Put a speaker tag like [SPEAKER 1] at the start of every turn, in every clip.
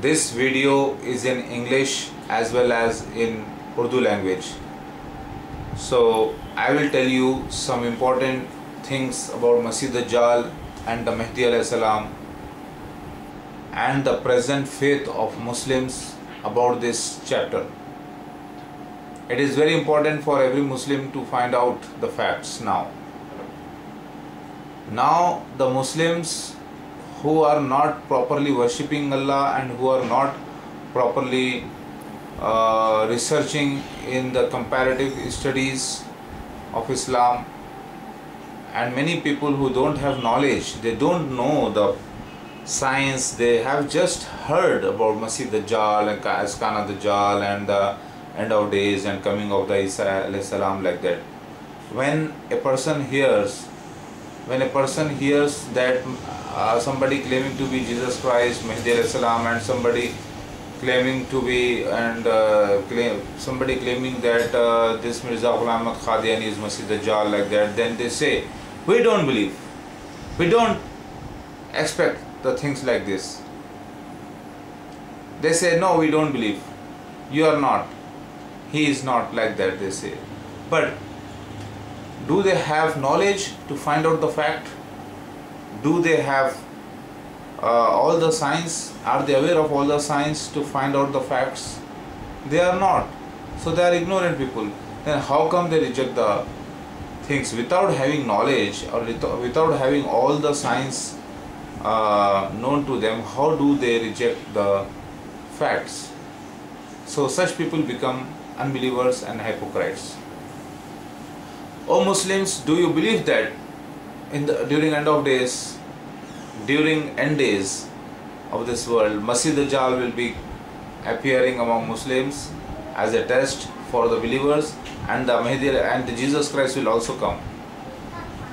[SPEAKER 1] This video is in English as well as in Urdu language. So I will tell you some important things about Masih Dajjal and the Mahdi alayhi salam and the present faith of Muslims about this chapter. It is very important for every Muslim to find out the facts now. Now the Muslims who are not properly worshipping Allah and who are not properly researching in the comparative studies of Islam, and many people who don't have knowledge, they don't know the science, they have just heard about Masih Dajjal and Askana Dajjal and the end of days and coming of the Isa alayhi salam, like that. When a person hears that somebody claiming to be Jesus Christ, Mahdi alayhi salam, and somebody claiming to be somebody claiming that this Mirza Ghulam Ahmad Qadiani is Masih Dajjal, like that, then they say, we don't believe, we don't expect the things like this. They say, no, we don't believe, you are not, he is not, like that they say. But do they have knowledge to find out the fact? Do they have all the science? Are they aware of all the science to find out the facts? They are not. So they are ignorant people. Then how come they reject the things without having knowledge or without having all the science known to them? How do they reject the facts? So such people become unbelievers and hypocrites. O Muslims, do you believe that during end of days, during end days of this world, Masih Dajjal will be appearing among Muslims as a test for the believers, and the Mahdi and the Jesus Christ will also come?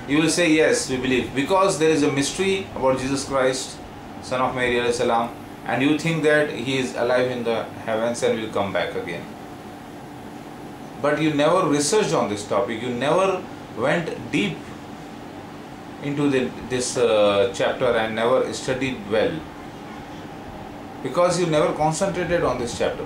[SPEAKER 1] You will say, yes, we believe, because there is a mystery about Jesus Christ, son of Mary alayhi salam, and you think that he is alive in the heavens and will come back again. But you never researched on this topic, you never went deep into this chapter and never studied well, because you never concentrated on this chapter.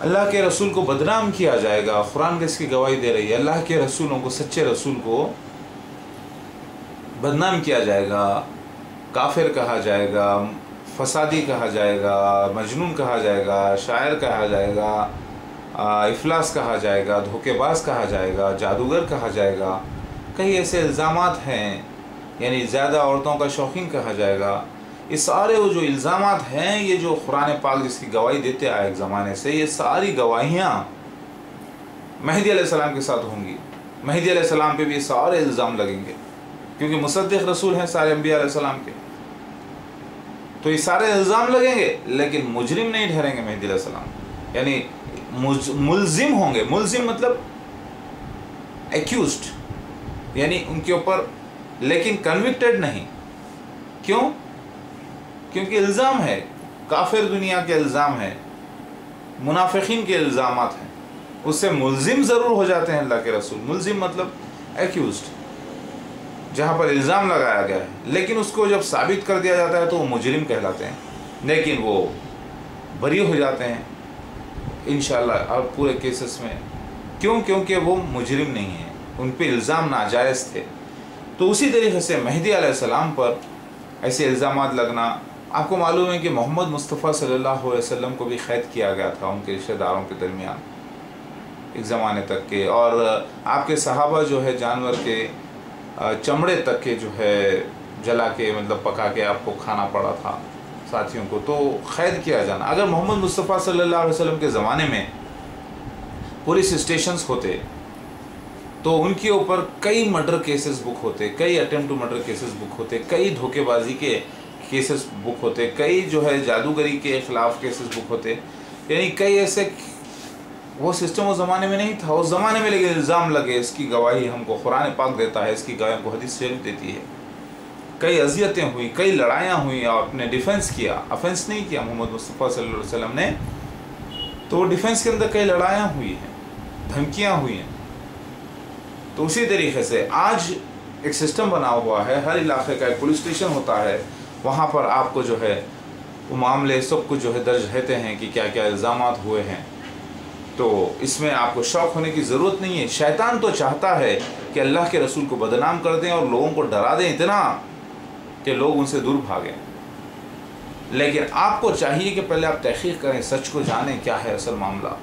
[SPEAKER 1] اللہ کے رسول کو بدنام کیا جائے گا. قرآن کی اس کی گواہی دے رہی ہے. اللہ کے رسولوں کو, سچے رسول کو بدنام کیا جائے گا, کافر کہا جائے گا, فسادی کہا جائے گا, مجنون کہا جائے گا, شاعر کہا جائے گا, افلاس کہا جائے گا, دھوکے باز کہا جائے گا, جادوگر کہا جائے گا. کئی ایسے الزامات ہیں, یعنی زیادہ عورتوں کا شوقین کہا جائے گا. یہ سارے وہ جو الزامات ہیں, یہ جو قرآن پاک جس کی گواہی دیتے آئے ایک زمانے سے, یہ ساری گواہیاں مہدی علیہ السلام کے ساتھ ہوں گی. مہدی علیہ السلام پہ بھی یہ سارے الزام لگیں گے, کیونکہ مصدق رسول ہیں سارے انبیاء علیہ السلام کے. تو یہ سارے الزام لگیں گے, لیکن مجرم نہیں ٹھہریں گے مہدی علیہ السلام. یعنی ملزم ہوں گے. ملزم مطلب ایکیوزڈ, یعنی ان کے اوپر, لیکن کنوکٹڈ نہیں. کیوں؟ کیونکہ الزام ہے, کافر دنیا کے الزام ہے, منافقین کے الزامات ہیں, اس سے ملزم ضرور ہو جاتے ہیں اللہ کے رسول. ملزم مطلب ایکیوزڈ, جہاں پر الزام لگایا گیا ہے, لیکن اس کو جب ثابت کر دیا جاتا ہے تو وہ مجرم کہلاتے ہیں, لیکن وہ بری ہو جاتے ہیں انشاءاللہ اور پورے کیسز میں. کیوں؟ کیونکہ وہ مجرم نہیں ہیں, ان پہ الزام ناجائز تھے. تو اسی طریقے سے مہدی علیہ السلام پر ایسے الزامات لگنا. آپ کو معلوم ہے کہ محمد مصطفیٰ صلی اللہ علیہ وسلم کو بھی قید کیا گیا تھا ان کے رشتہ داروں کے درمیان ایک زمانے تک کے, اور آپ کے صحابہ جو ہے جانور کے چمڑے تک کے جو ہے جلا کے, مطلب پکا کے آپ کو کھانا پڑا تھا ساتھیوں کو. تو قید کیا جانا. اگر محمد مصطفیٰ صلی اللہ علیہ وسلم کے زمانے میں پولیس اسٹیشنز ہوتے تو ان کے اوپر کئی مرڈر کیسز بک ہوتے, کئی اٹیمپٹ ٹو مرڈر کیسز بک ہوتے, کئی دھوکے بازی کے کیسز بک ہوتے, کئی جو ہے جادوگری کے خلاف کیسز بک ہوتے. یعنی کئی ایسے, وہ سسٹم اس زمانے میں نہیں تھا. اس زمانے میں لیکن الزام لگے, اس کی گواہی ہم کو قرآن پاک دیتا ہے, اس کی گواہی ہم کو حدیث شریف دیتی ہے. کئی اذیتیں ہوئی, کئی لڑائیاں ہوئیں, اور اپنے ڈیفنس کیا, افینس نہیں کیا محمد مصطفیٰ صلی اللہ علیہ وسلم نے. تو وہ ڈیفنس کے اندر کئی لڑائیاں ہوئی ہیں, دھمکیاں ہوئی ہیں. تو اسی طریقے سے آج ایک سسٹم بنا ہوا ہے, ہر علاقے کا ایک پولیس اسٹیشن ہوتا ہے, وہاں پر آپ کو جو ہے وہ معاملے سب کچھ جو ہے درج رہتے ہیں کہ کیا کیا الزامات ہوئے ہیں. تو اس میں آپ کو شوق ہونے کی ضرورت نہیں ہے. شیطان تو چاہتا ہے کہ اللہ کے رسول کو بدنام کر دیں اور لوگوں کو ڈرا دیں اتنا کہ لوگ ان سے دور بھاگیں. لیکن آپ کو چاہیے کہ پہلے آپ تحقیق کریں, سچ کو جانیں کیا ہے اصل معاملہ.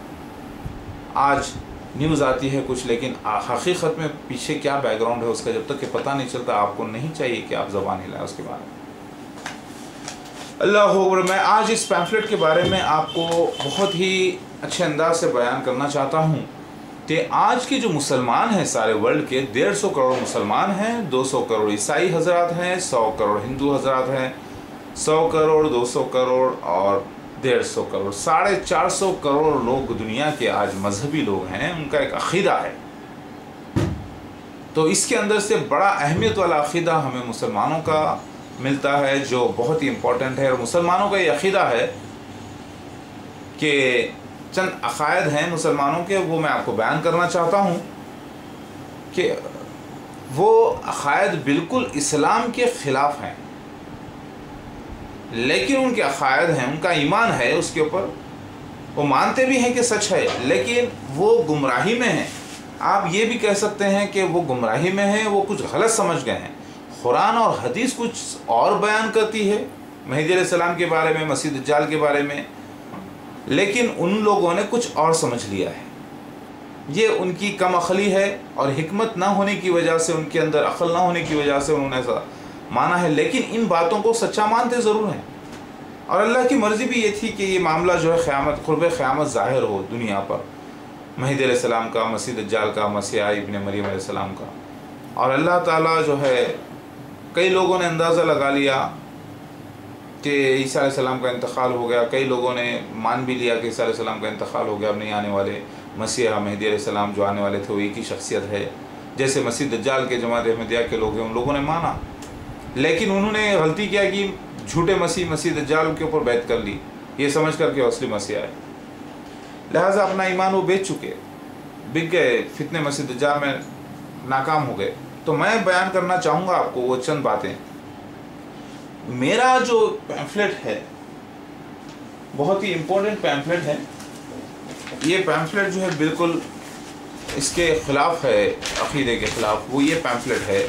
[SPEAKER 1] آج نیوز آتی ہے کچھ, لیکن حقیقت میں پیچھے کیا بیک گراؤنڈ ہے اس کا جب تک کہ پتہ نہیں چلتا, آپ کو نہیں چاہیے کہ آپ زبان ہلائیں اس کے بارے میں. اللہ اکبر. میں آج اس پیمفلٹ کے بارے میں آپ کو بہت ہی اچھے انداز سے بیان کرنا چاہتا ہوں کہ آج کے جو مسلمان ہیں سارے ورلڈ کے, 150 کروڑ مسلمان ہیں, 200 کروڑ عیسائی حضرات ہیں, 100 کروڑ ہندو حضرات ہیں, 100 کروڑ 200 کروڑ اور 150 کروڑ, 450 کروڑ لوگ دنیا کے آج مذہبی لوگ ہیں. ان کا ایک عقیدہ ہے. تو اس کے اندر سے بڑا اہمیت والا عقیدہ ہمیں مسلمانوں کا ملتا ہے جو بہت ہی امپورٹنٹ ہے. اور مسلمانوں کا یہ عقیدہ ہے کہ چند عقائد ہیں مسلمانوں کے, وہ میں آپ کو بیان کرنا چاہتا ہوں کہ وہ عقائد بالکل اسلام کے خلاف ہیں, لیکن ان کے عقائد ہیں, ان کا ایمان ہے اس کے اوپر, وہ مانتے بھی ہیں کہ سچ ہے, لیکن وہ گمراہی میں ہیں. آپ یہ بھی کہہ سکتے ہیں کہ وہ گمراہی میں ہیں, وہ کچھ غلط سمجھ گئے ہیں. قرآن اور حدیث کچھ اور بیان کرتی ہے مہدی علیہ السلام کے بارے میں, مسیح دجال کے بارے میں, لیکن ان لوگوں نے کچھ اور سمجھ لیا ہے. یہ ان کی کم عقلی ہے, اور حکمت نہ ہونے کی وجہ سے, ان کے اندر عقل نہ ہونے کی وجہ سے انہوں نے ایسا مانا ہے. لیکن ان باتوں کو سچا مانتے ضرور ہیں, اور اللہ کی مرضی بھی یہ تھی کہ یہ معاملہ جو ہے قیامت, قرب قیامت ظاہر ہو دنیا پر, مہدی علیہ السلام کا, مسیح دجال کا, مسیح ابن مریم علیہ السلام کا. اور اللہ تعالیٰ جو ہے, کئی لوگوں نے اندازہ لگا لیا کہ عیسیٰ علیہ السلام کا انتقال ہو گیا, کئی لوگوں نے مان بھی لیا کہ عیسیٰ علیہ السلام کا انتقال ہو گیا, اب نہیں آنے والے. مسیح مہدی علیہ السلام جو آنے والے تھے وہ ایک ہی شخصیت ہے, جیسے مسیح دجال کے جماعت احمدیہ کے لوگ ہیں, ان لوگوں نے مانا. لیکن انہوں نے غلطی کیا کہ جھوٹے مسیح دجال کے اوپر بیعت کر لی, یہ سمجھ کر کہ اصلی مسیح آئے. لہٰذا اپنا ایمان وہ بیچ چکے, بک گئے, فتنے مسیح دجال میں ناکام ہو گئے. تو میں بیان کرنا چاہوں گا آپ کو وہ چند باتیں. میرا جو پیمفلٹ ہے بہت ہی امپورٹنٹ پیمفلٹ ہے, یہ پیمفلیٹ جو ہے بالکل اس کے خلاف ہے، عقیدے کے خلاف، وہ یہ پیمفلیٹ ہے.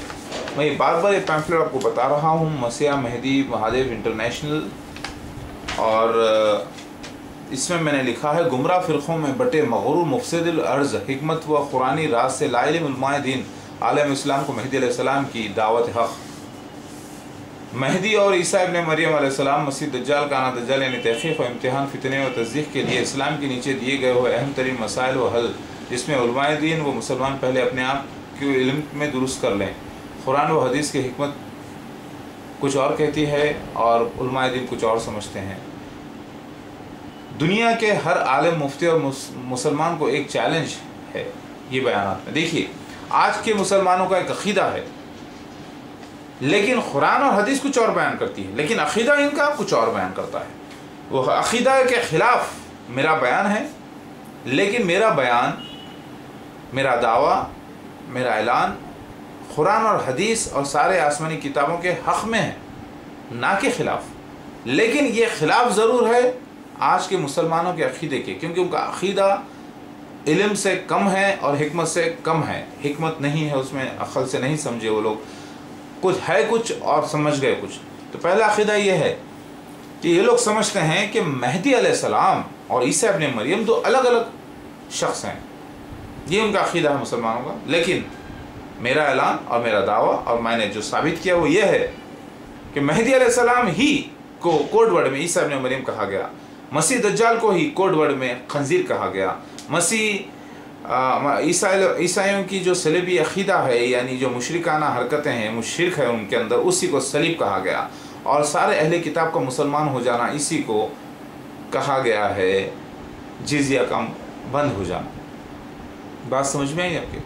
[SPEAKER 1] میں بار بار یہ پیمفلیٹ آپ کو بتا رہا ہوں، مسیح مہدی مہادیو انٹرنیشنل، اور اس میں نے لکھا ہے گمراہ فرقوں میں بٹے مغرور مفسد الارض حکمت و قرآنی راز سے لا علم علماء دین عالم اسلام کو مہدی علیہ السلام کی دعوت حق. مہدی اور عیسیٰ ابن مریم علیہ السلام مسیح دجال کا آنا دجال یعنی تحقیق و امتحان فتنے و تصدیق کے لیے اسلام کے نیچے دیے گئے ہوئے اہم ترین مسائل و حل، جس میں علماء دین و مسلمان پہلے اپنے آپ کے علم میں درست کر لیں. قرآن و حدیث کی حکمت کچھ اور کہتی ہے اور علماء دین کچھ اور سمجھتے ہیں. دنیا کے ہر عالم مفتی اور مسلمان کو ایک چیلنج ہے یہ بیانات میں. دیکھیے آج کے مسلمانوں کا ایک عقیدہ ہے، لیکن قرآن اور حدیث کچھ اور بیان کرتی ہے، لیکن عقیدہ ان کا کچھ اور بیان کرتا ہے. وہ عقیدہ کے خلاف میرا بیان ہے، لیکن میرا بیان، میرا دعویٰ، میرا اعلان قرآن اور حدیث اور سارے آسمانی کتابوں کے حق میں ہے، نہ کہ خلاف. لیکن یہ خلاف ضرور ہے آج کے مسلمانوں کے عقیدے کے، کیونکہ ان کا عقیدہ علم سے کم ہے اور حکمت سے کم ہے. حکمت نہیں ہے اس میں، عقل سے نہیں سمجھے وہ لوگ، کچھ ہے کچھ اور سمجھ گئے کچھ. تو پہلا عقیدہ یہ ہے کہ یہ لوگ سمجھتے ہیں کہ مہدی علیہ السلام اور عیسیٰ ابن مریم دو الگ الگ شخص ہیں. یہ ان کا عقیدہ ہے مسلمانوں کا. لیکن میرا اعلان اور میرا دعویٰ اور میں نے جو ثابت کیا وہ یہ ہے کہ مہدی علیہ السلام ہی کو کوڈ ورڈ میں عیسیٰ ابن مریم کہا گیا، مسیح دجال کو ہی کوڈ ورڈ میں خنزیر کہا گیا. مسیح عیسائیوں کی جو صلیبی عقیدہ ہے، یعنی جو مشرکانہ حرکتیں ہیں، مشرک ہے ان کے اندر، اسی کو صلیب کہا گیا. اور سارے اہل کتاب کا مسلمان ہو جانا اسی کو کہا گیا ہے، جزیہ کا بند ہو جانا. بات سمجھ میں آئی آپ کے؟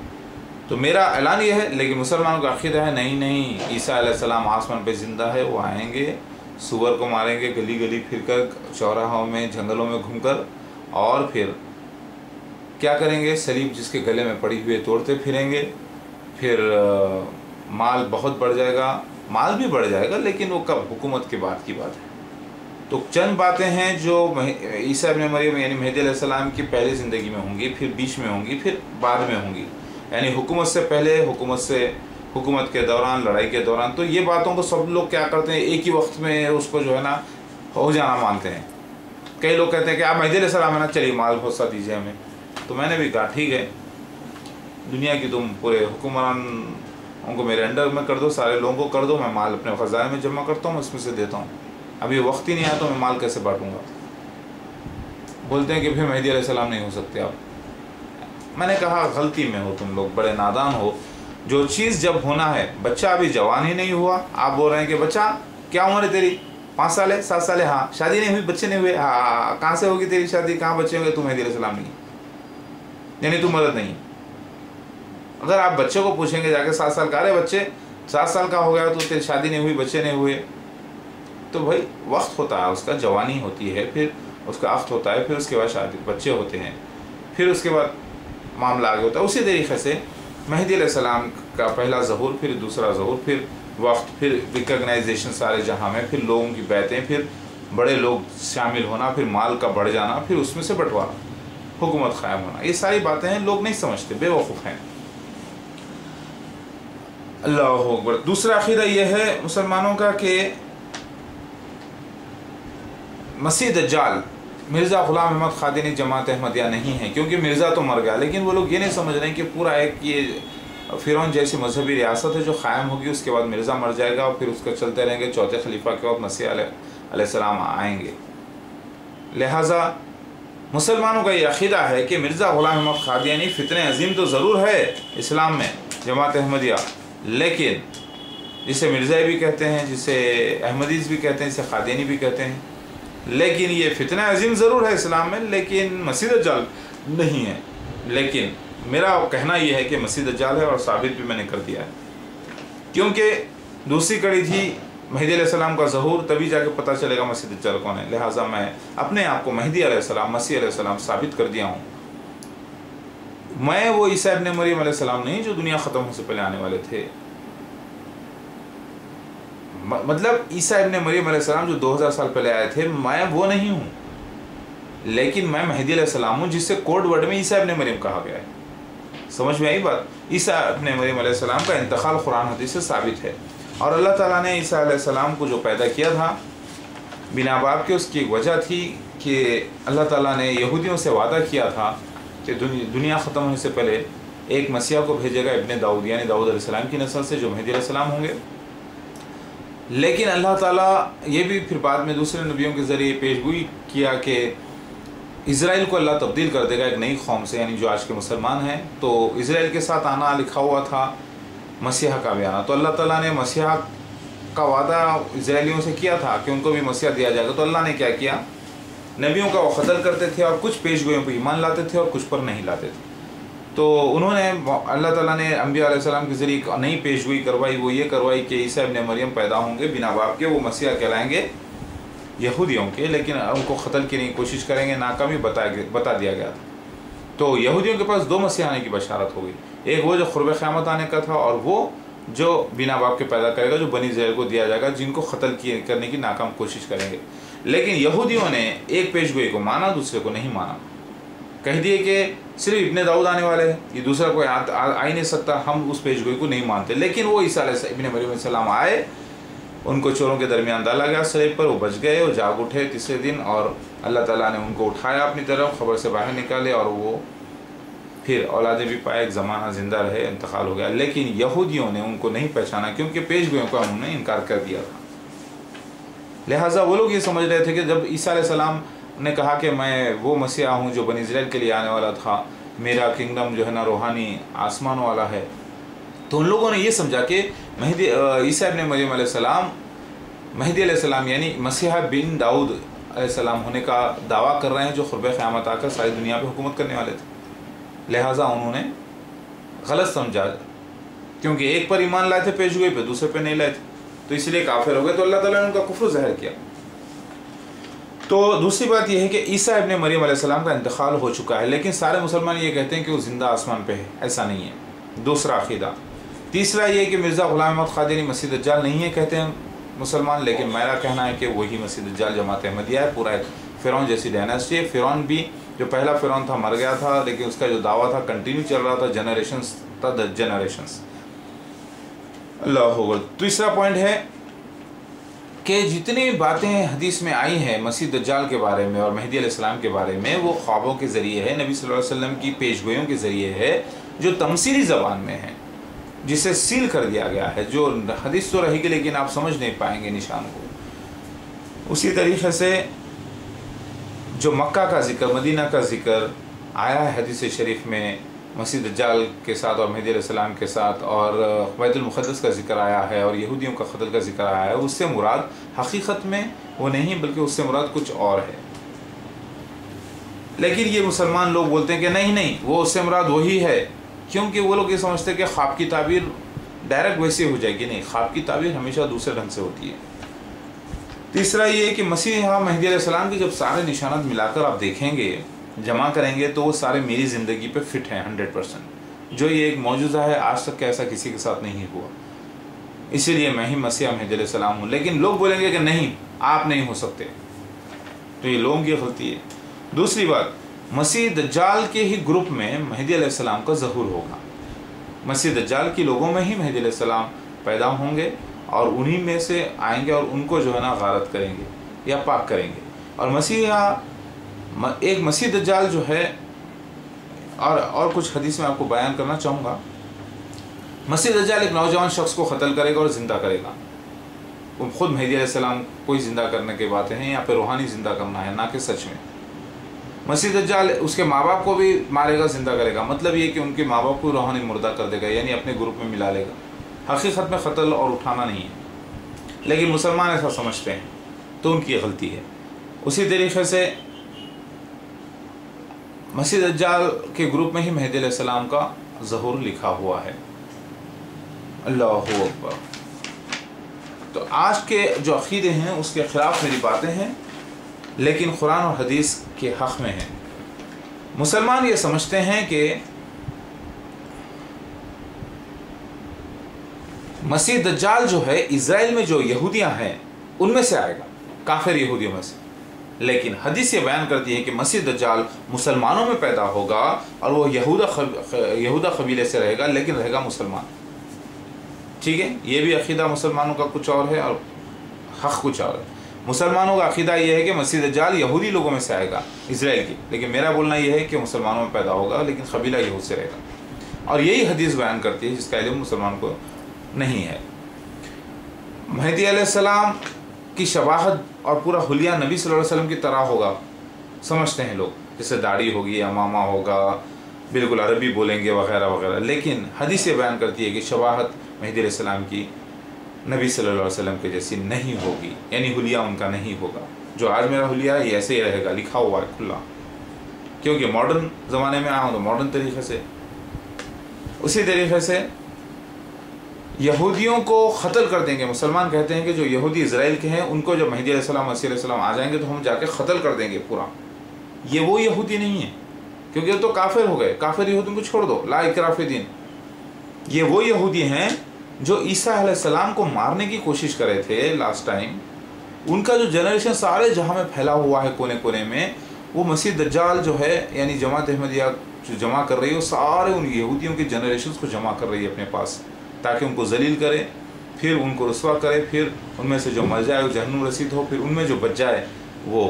[SPEAKER 1] تو میرا اعلان یہ ہے، لیکن مسلمانوں کا عقیدہ ہے نہیں عیسیٰ علیہ السلام آسمان پہ زندہ ہے، وہ آئیں گے، سور کو ماریں گے گلی گلی پھر کر، چوراہوں میں جنگلوں میں گھوم کر، اور پھر کیا کریں گے؟ صلیب جس کے گلے میں پڑی ہوئے توڑتے پھریں گے. پھر مال بہت بڑھ جائے گا، مال بھی بڑھ جائے گا، لیکن وہ کب؟ حکومت کے بعد کی بات ہے. تو چند باتیں ہیں جو عیسیٰ ابن مریم یعنی مہدی علیہ السلام کی پہلی زندگی میں ہوں گی، پھر بیچ میں ہوں گی، پھر بعد میں ہوں گی، یعنی حکومت سے پہلے، حکومت کے دوران، لڑائی کے دوران. تو یہ باتوں کو سب لوگ کیا کرتے ہیں، ایک ہی وقت میں اس کو جو ہے نا ہو جانا مانتے ہیں. کئی لوگ کہتے ہیں کہ آپ مہدی علیہ السلام ہے نا، چلیے مال بہت سا دیجیے ہمیں. تو میں نے بھی کہا ٹھیک ہے، دنیا کی تم پورے حکمران ان کو میرے انڈر میں کر دو، سارے لوگوں کو کر دو، میں مال اپنے خزانے میں جمع کرتا ہوں، اس میں سے دیتا ہوں. ابھی وقت ہی نہیں آیا تو میں مال کیسے بانٹوں گا؟ بولتے ہیں کہ پھر مہدی علیہ السلام نہیں ہو سکتے آپ. میں نے کہا غلطی میں ہو تم لوگ، بڑے نادان ہو. جو چیز جب ہونا ہے، بچہ ابھی جوان ہی نہیں ہوا، آپ بول رہے ہیں کہ بچہ کیا عمر ہے تیری؟ 5 سال ہے، 7 سال ہے، ہاں. شادی نہیں ہوئی، بچے نہیں ہوئے، ہاں. کہاں سے ہوگی تیری شادی؟ کہاں بچے ہوں گے؟ تو مہدی علیہ السلام نہیں، یعنی تو مرد نہیں. اگر آپ بچے کو پوچھیں گے جا کے 7 سال کا، ارے بچے 7 سال کا ہو گیا تو تیری شادی نہیں ہوئی، بچے نہیں ہوئے، تو بھائی وقت ہوتا ہے اس کا، جوانی ہوتی ہے، پھر اس کا عقد ہوتا ہے، پھر اس کے بعد شادی، بچے ہوتے ہیں، پھر اس کے بعد معاملہ آگے ہوتا ہے. اسی طریقے سے مہدی علیہ السلام کا پہلا ظہور، پھر دوسرا ظہور، پھر وقت، پھر ریکگنائزیشن سارے جہاں میں، پھر لوگوں کی بیعتیں، پھر بڑے لوگ شامل ہونا، پھر مال کا بڑھ جانا، پھر اس میں سے بٹوارا، حکومت قائم ہونا. یہ ساری باتیں ہیں، لوگ نہیں سمجھتے، بے وقوف ہیں. اللہ اکبر. دوسرا عقیدہ یہ ہے مسلمانوں کا کہ مسیح دجال مرزا غلام احمد قادیانی جماعت احمدیہ نہیں ہے، کیونکہ مرزا تو مر گیا. لیکن وہ لوگ یہ نہیں سمجھ رہے ہیں کہ پورا ایک یہ فرعون جیسی مذہبی ریاست ہے جو قائم ہوگی، اس کے بعد مرزا مر جائے گا اور پھر اس کا چلتے رہیں گے، چوتھے خلیفہ کے وقت مسیح علیہ السلام آئیں گے. لہٰذا مسلمانوں کا یہ عقیدہ ہے کہ مرزا غلام احمد قادیانی فتنہ عظیم تو ضرور ہے اسلام میں، جماعت احمدیہ، لیکن جسے مرزائی بھی کہتے ہیں، جسے احمدیز بھی کہتے ہیں، جسے قادیانی بھی کہتے ہیں، لیکن یہ فتنہ عظیم ضرور ہے اسلام میں، لیکن مسیح دجال نہیں ہے. لیکن میرا کہنا یہ ہے کہ مسیح دجال ہے، اور ثابت بھی میں نے کر دیا ہے. کیونکہ دوسری کڑی تھی مہدی علیہ السلام کا ظہور، تبھی جا کے پتہ چلے گا مسیح دجال کون ہے. لہٰذا میں اپنے آپ کو مہدی علیہ السلام، مسیح علیہ السلام ثابت کر دیا ہوں. میں وہ عیسیٰ ابن مریم علیہ السلام نہیں جو دنیا ختم ہونے سے پہلے آنے والے تھے. مطلب عیسیٰ ابن مریم علیہ السلام جو 2000 سال پہلے آئے تھے، میں وہ نہیں ہوں. لیکن میں مہدی علیہ السلام ہوں، جس سے کوڈ ورڈ میں عیسیٰ ابن مریم کہا گیا ہے۔ سمجھ میں آئی بات؟ عیسیٰ ابن مریم علیہ السلام کا انتقال قرآن حدیث سے ثابت ہے، اور اللہ تعالیٰ نے عیسیٰ علیہ السلام کو جو پیدا کیا تھا بنا باپ کے، اس کی ایک وجہ تھی کہ اللہ تعالیٰ نے یہودیوں سے وعدہ کیا تھا کہ دنیا ختم ہونے سے پہلے ایک مسیح کو بھیجے گا ابن داؤد، یعنی داؤد علیہ السلام کی نسل سے، جو مہدی علیہ السلام ہوں گے۔ لیکن اللہ تعالیٰ یہ بھی پھر بعد میں دوسرے نبیوں کے ذریعے پیشگوئی کیا کہ اسرائیل کو اللہ تبدیل کر دے گا ایک نئی قوم سے، یعنی جو آج کے مسلمان ہیں۔ تو اسرائیل کے ساتھ آنا لکھا ہوا تھا مسیحا کا بھی آنا، تو اللہ تعالیٰ نے مسیحا کا وعدہ اسرائیلیوں سے کیا تھا کہ ان کو بھی مسیحا دیا جائے گا۔ تو اللہ نے کیا کیا؟ نبیوں کا وہ قتل کرتے تھے، اور کچھ پیشگوئیوں پہ ایمان لاتے تھے اور کچھ پر نہیں لاتے تھے۔ تو انہوں نے اللہ تعالیٰ نے انبیاء علیہ السلام کے ذریعے ایک نئی پیشگوئی کروائی، وہ یہ کروائی کہ عیسیٰ ابن مریم پیدا ہوں گے بنا باپ کے، وہ مسیحا کہلائیں گے یہودیوں کے، لیکن ان کو قتل کی نہیں کوشش کریں گے، ناکامی بتا دیا گیا تھا۔ تو یہودیوں کے پاس دو مسیح آنے کی بشارت ہو گئی، ایک وہ جو قرب قیامت آنے کا تھا، اور وہ جو بنا باپ کے پیدا کرے گا، جو بنی اسرائیل کو دیا جائے گا، جن کو قتل کرنے کی ناکام کوشش کریں گے۔ لیکن یہودیوں نے ایک پیشگوئی کو مانا، دوسرے کو نہیں مانا، کہہ دیے کہ صرف ابن داؤد آنے والے ہیں، یہ دوسرا کوئی آ ہی نہیں سکتا، ہم اس پیشگوئی کو نہیں مانتے۔ لیکن وہ عیسیٰ ابن مریم علیہ السلام آئے، ان کو چوروں کے درمیان ڈالا گیا سلیب پر، وہ بچ گئے، وہ جاگ اٹھے تیسرے دن، اور اللہ تعالیٰ نے ان کو اٹھایا اپنی طرف، خبر سے باہر نکالے، اور وہ پھر اولادیں بھی پائے، ایک زمانہ زندہ رہے، انتقال ہو گیا۔ لیکن یہودیوں نے ان کو نہیں پہچانا، کیونکہ پیشگوئیوں کا انہوں نے انکار کر دیا تھا۔ لہٰذا وہ لوگ یہ سمجھ رہے تھے کہ جب عیسیٰ علیہ السلام نے کہا کہ میں وہ مسیحا ہوں جو بنی اسرائیل کے لیے آنے والا تھا، میرا کنگڈم جو ہے نا روحانی آسمان والا ہے، تو ان لوگوں نے یہ سمجھا کہ عیسیٰ ابن مریم علیہ السلام مہدی علیہ السلام یعنی مسیحا بن داؤد علیہ السلام ہونے کا دعویٰ کر رہے ہیں، جو قرب قیامت آ کر ساری دنیا پہ حکومت کرنے والے تھے۔ لہٰذا انہوں نے غلط سمجھا، کیونکہ ایک پر ایمان لائے تھے پیشگوئی پہ، دوسرے پہ نہیں لائے تھے، تو اس لیے کافر ہو گئے، تو اللہ تعالیٰ نے ان کا کفر ظاہر کیا۔ تو دوسری بات یہ ہے کہ عیسیٰ ابن مریم علیہ السلام کا انتقال ہو چکا ہے، لیکن سارے مسلمان یہ کہتے ہیں کہ وہ زندہ آسمان پہ ہے، ایسا نہیں ہے، دوسرا عقیدہ۔ تیسرا یہ کہ مرزا غلام احمد قادیانی مسیح دجال نہیں ہے کہتے ہیں مسلمان، لیکن میرا کہنا ہے کہ وہی مسیح دجال جماعت احمدیہ ہے، پورا ایک فرعون جیسی ڈائناسٹی ہے۔ فرعون بھی جو پہلا فرعون تھا مر گیا تھا، لیکن اس کا جو دعویٰ تھا کنٹینیو چل رہا تھا، جنریشنز تا جنریشنز۔ اللہ اکبر۔ تیسرا پوائنٹ ہے کہ جتنی باتیں حدیث میں آئی ہیں مسیح دجال کے بارے میں اور مہدی علیہ السلام کے بارے میں، وہ خوابوں کے ذریعے ہے، نبی صلی اللہ علیہ وسلم کی پیشگوئیوں کے ذریعے ہے، جو تمثیلی زبان میں ہے، جسے سیل کر دیا گیا ہے، جو حدیث تو رہے گی لیکن آپ سمجھ نہیں پائیں گے نشان کو۔ اسی طریقے سے جو مکہ کا ذکر، مدینہ کا ذکر آیا ہے حدیث شریف میں مسیح دجال کے ساتھ اور مہدی علیہ السلام کے ساتھ، اور بیت المقدس کا ذکر آیا ہے، اور یہودیوں کا قتل کا ذکر آیا ہے، اس سے مراد حقیقت میں وہ نہیں، بلکہ اس سے مراد کچھ اور ہے۔ لیکن یہ مسلمان لوگ بولتے ہیں کہ نہیں وہ اس سے مراد وہی ہے، کیونکہ وہ لوگ یہ سمجھتے ہیں کہ خواب کی تعبیر ڈائریکٹ ویسے ہو جائے گی، نہیں، خواب کی تعبیر ہمیشہ دوسرے ڈھنگ سے ہوتی ہے۔ تیسرا یہ کہ مسیح مہدی علیہ السلام کی جب سارے نشانات ملا کر آپ دیکھیں گے، جمع کریں گے، تو وہ سارے میری زندگی پہ فٹ ہیں 100%، جو یہ ایک معجزہ ہے، آج تک ایسا کسی کے ساتھ نہیں ہوا، اسی لیے میں ہی مسیح مہدی علیہ السلام ہوں۔ لیکن لوگ بولیں گے کہ نہیں، آپ نہیں ہو سکتے، تو یہ لوگوں کی غلطی ہے۔ دوسری بات، مسیح دجال کے ہی گروپ میں مہدی علیہ السلام کا ظہور ہوگا، مسیح دجال کی لوگوں میں ہی مہدی علیہ السلام پیدا ہوں گے، اور انہی میں سے آئیں گے اور ان کو جو ہے نا غارت کریں گے یا پاک کریں گے۔ اور ایک مسیح دجال جو ہے، اور کچھ حدیث میں آپ کو بیان کرنا چاہوں گا، مسیح دجال ایک نوجوان شخص کو قتل کرے گا اور زندہ کرے گا۔ وہ خود مہدی علیہ السلام کوئی زندہ کرنے کے باتیں ہیں، یہاں پہ روحانی زندہ کرنا ہے، نہ کہ سچ میں۔ مسیح دجال اس کے ماں باپ کو بھی مارے گا، زندہ کرے گا، مطلب یہ کہ ان کے ماں باپ کو روحانی مردہ کر دے گا، یعنی اپنے گروپ میں ملا لے گا۔ حقیقت میں قتل اور اٹھانا نہیں ہے، لیکن مسلمان ایسا سمجھتے ہیں، تو ان کی غلطی ہے۔ اسی طریقے سے مسیح دجال کے گروپ میں ہی مہدی علیہ السلام کا ظہور لکھا ہوا ہے۔ اللہ اکبر۔ تو آج کے جو عقیدے ہیں اس کے خلاف میری باتیں ہیں، لیکن قرآن اور حدیث کے حق میں ہیں۔ مسلمان یہ سمجھتے ہیں کہ مسیح دجال جو ہے اسرائیل میں جو یہودیاں ہیں ان میں سے آئے گا، کافر یہودیوں میں سے، لیکن حدیث یہ بیان کرتی ہے کہ مسیح دجال مسلمانوں میں پیدا ہوگا اور وہ یہودا قبیلے سے رہے گا، لیکن رہے گا مسلمان. ٹھیک ہے، یہ بھی عقیدہ مسلمانوں کا کچھ اور ہے اور حق کچھ اور ہے. مسلمانوں کا عقیدہ یہ ہے کہ مسیح دجال یہودی لوگوں میں سے آئے گا، اسرائیل کی، لیکن میرا بولنا یہ ہے کہ مسلمانوں میں پیدا ہوگا لیکن قبیلہ یہود سے رہے گا. اور یہی حدیث بیان کرتی ہے جس کا علم مسلمان کو نہیں ہے. مہدی علیہ السلام کی شباہت اور پورا حلیہ نبی صلی اللہ علیہ وسلم کی طرح ہوگا، سمجھتے ہیں لوگ، جیسے داڑھی ہوگی، امامہ ہوگا، بالکل عربی بولیں گے وغیرہ وغیرہ. لیکن حدیث یہ بیان کرتی ہے کہ شباہت مہدی علیہ السلام کی نبی صلی اللہ علیہ وسلم کے جیسی نہیں ہوگی، یعنی حلیہ ان کا نہیں ہوگا. جو آج میرا حلیہ ہے یہ ایسے ہی رہے گا، لکھا ہوا ہے کھلا، کیونکہ ماڈرن زمانے میں آیا ہوں تو ماڈرن طریقے سے. اسی طریقے سے یہودیوں کو قتل کر دیں گے. مسلمان کہتے ہیں کہ جو یہودی اسرائیل کے ہیں ان کو جب مہدی علیہ السلام مسیح علیہ السلام آ جائیں گے تو ہم جا کے قتل کر دیں گے پورا. یہ وہ یہودی نہیں ہے، کیونکہ یہ تو کافر ہو گئے. کافر یہودیوں کو چھوڑ دو، لا اکراہ فی الدین. یہ وہ یہودی ہیں جو عیسیٰ علیہ السلام کو مارنے کی کوشش کرے تھے لاسٹ ٹائم. ان کا جو جنریشن سارے جہاں میں پھیلا ہوا ہے کونے کونے میں، وہ مسیح دجال جو ہے یعنی جماعت احمدیہ جو جمع کر رہی ہے وہ سارے ان یہودیوں کے جنریشنز کو جمع کر رہی ہے اپنے پاس، تاکہ ان کو ذلیل کرے، پھر ان کو رسوا کرے، پھر ان میں سے جو مر جائے وہ جہنم رسید ہو، پھر ان میں جو بچ جائے وہ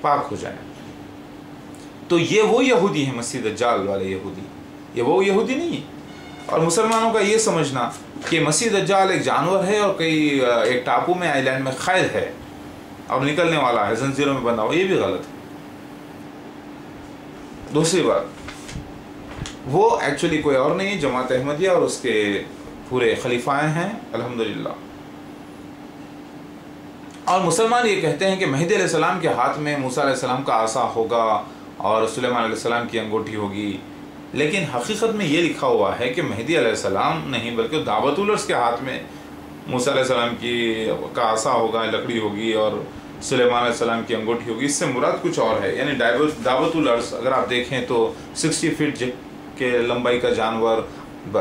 [SPEAKER 1] پاک ہو جائے. تو یہ وہ یہودی ہیں مسیح دجال والے یہودی، یہ وہ یہودی نہیں ہے. اور مسلمانوں کا یہ سمجھنا کہ مسیح دجال ایک جانور ہے اور کئی ایک ٹاپو میں آئی لینڈ میں قید ہے اور نکلنے والا ہے، زنجیروں میں بندھا ہوا، یہ بھی غلط ہے. دوسری بات، وہ ایکچولی کوئی اور نہیں، جماعت احمدیہ اور اس کے پورے خلیفائیں ہیں الحمدللہ. اور مسلمان یہ کہتے ہیں کہ مہدی علیہ السلام کے ہاتھ میں موسیٰ علیہ السلام کا عصا ہوگا اور سلیمان علیہ السلام کی انگوٹھی ہوگی. لیکن حقیقت میں یہ لکھا ہوا ہے کہ مہدی علیہ السلام نہیں بلکہ دعوت الارض کے ہاتھ میں موسیٰ علیہ السلام کا عصا ہوگا، لکڑی ہوگی، اور سلیمان علیہ السلام کی انگوٹھی ہوگی. اس سے مراد کچھ اور ہے. یعنی دعوت الارض اگر آپ دیکھیں تو 60 فٹ کے لمبائی کا جانور،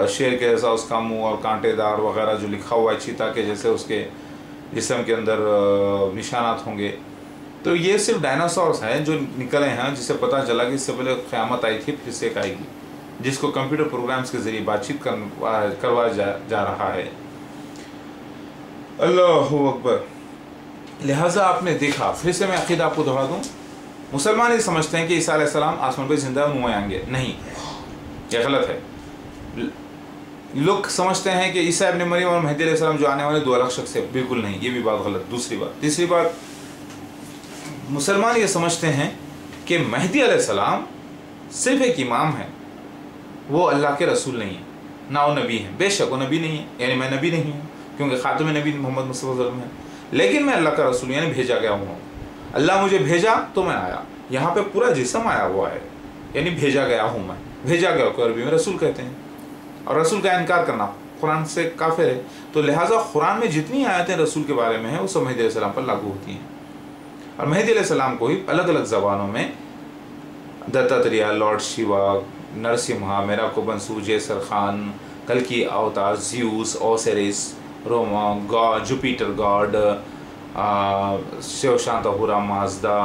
[SPEAKER 1] شیر کے جیسا اس کا منہ اور کانٹے دار وغیرہ جو لکھا ہوا ہے، چیتا کے جیسے اس کے جسم کے اندر نشانات ہوں گے. تو یہ صرف ڈائناسورس ہیں جو نکلے ہیں، جسے پتہ چلا کہ اس سے پہلے قیامت آئی تھی، پھر سے ایک آئے گی، جس کو کمپیوٹر پروگرامز کے ذریعے بات چیت کروایا جا رہا ہے. اللہ اکبر. لہٰذا آپ نے دیکھا، پھر سے میں عقیدہ آپ کو دہرا دوں، مسلمان یہ سمجھتے ہیں کہ عیسیٰ علیہ السلام آسمان پہ زندہ منہ آئیں گے. نہیں، یہ غلط ہے. لوگ سمجھتے ہیں کہ عیسیٰ ابن مریم اور مہدی علیہ السلام جو آنے والے دو الگ شخص ہیں. بالکل نہیں، یہ بھی بات غلط. دوسری بات، تیسری بات، مسلمان یہ سمجھتے ہیں کہ مہدی علیہ السلام صرف ایک امام ہے، وہ اللہ کے رسول نہیں ہے، نہ وہ نبی ہیں. بے شک وہ نبی نہیں ہے، یعنی میں نبی نہیں ہوں کیونکہ خاتم نبی محمد مصطفیٰ صلی اللہ علیہ وسلم ہے، لیکن میں اللہ کا رسول یعنی بھیجا گیا ہوں. اللہ مجھے بھیجا تو میں آیا. یہاں پہ پورا جسم آیا ہوا ہے، یعنی بھیجا گیا ہوں میں. بھیجا گیا کو عربی میں رسول کہتے ہیں، اور رسول کا انکار کرنا قرآن سے کافر ہے. تو لہٰذا قرآن میں جتنی آیتیں رسول کے بارے میں ہیں وہ سب مہدی علیہ السلام پر لاگو ہوتی ہیں. اور مہدی علیہ السلام کو ہی الگ الگ زبانوں میں دتاتریہ، لارڈ شیوا، نرسمہا، میرا کو بنسو، جیسر خان، کلکی avatar, Zeus, Osiris, Roma god, Jupiter god, Shiv شانتاپورا، مازدا،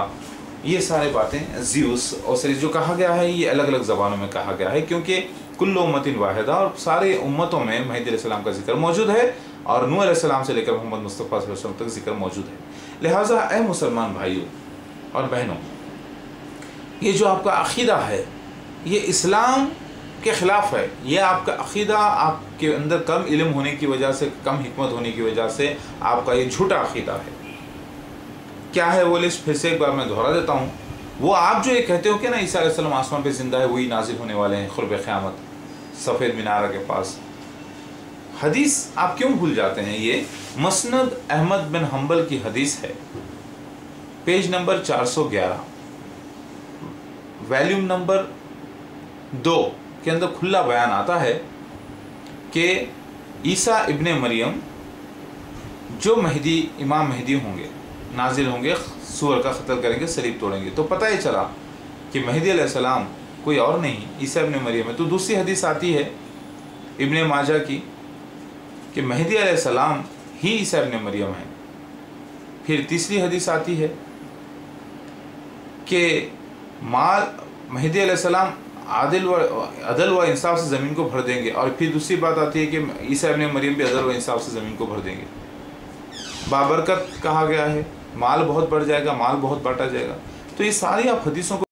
[SPEAKER 1] یہ سارے باتیں زیوس اوسیرس جو کہا گیا ہے یہ الگ الگ زبانوں میں کہا گیا ہے، کیونکہ کل امت واحدہ، اور سارے امتوں میں مہدی علیہ السلام کا ذکر موجود ہے، اور نوح علیہ السلام سے لے کر محمد مصطفیٰ صلی اللہ علیہ وسلم تک ذکر موجود ہے. لہٰذا اے مسلمان بھائیوں اور بہنوں، یہ جو آپ کا عقیدہ ہے یہ اسلام کے خلاف ہے. یہ آپ کا عقیدہ آپ کے اندر کم علم ہونے کی وجہ سے، کم حکمت ہونے کی وجہ سے آپ کا یہ جھوٹا عقیدہ ہے. کیا ہے وہ لسٹ؟ پھر سے ایک بار میں دہرا دیتا ہوں. وہ آپ جو یہ کہتے ہو کہ نا عیسیٰ علیہ السلام آسمان پہ زندہ ہے، وہی نازل ہونے والے ہیں قرب قیامت سفید مینارہ کے پاس. حدیث آپ کیوں بھول جاتے ہیں؟ یہ مسند احمد بن حنبل کی حدیث ہے، پیج نمبر 411، ویلیوم نمبر 2 کے اندر کھلا بیان آتا ہے کہ عیسیٰ ابن مریم جو مہدی، امام مہدی ہوں گے، نازل ہوں گے، سور کا قتل کریں گے، صلیب توڑیں گے. تو پتہ ہی چلا کہ مہدی علیہ السلام کوئی اور نہیں، عیسیٰ ابن مریم ہے. تو دوسری حدیث آتی ہے ابن ماجہ کی کہ مہدی علیہ السلام ہی عیسیٰ ابن مریم ہے. پھر تیسری حدیث آتی ہے کہ مال مہدی علیہ السلام عدل و انصاف سے زمین کو بھر دیں گے، اور پھر دوسری بات آتی ہے کہ عیسیٰ ابن مریم بھی عدل و انصاف سے زمین کو بھر دیں گے۔ بابرکت کہا گیا ہے، مال بہت بڑھ جائے گا، مال بہت بانٹا جائے گا۔ تو یہ ساری آپ حدیثوں کو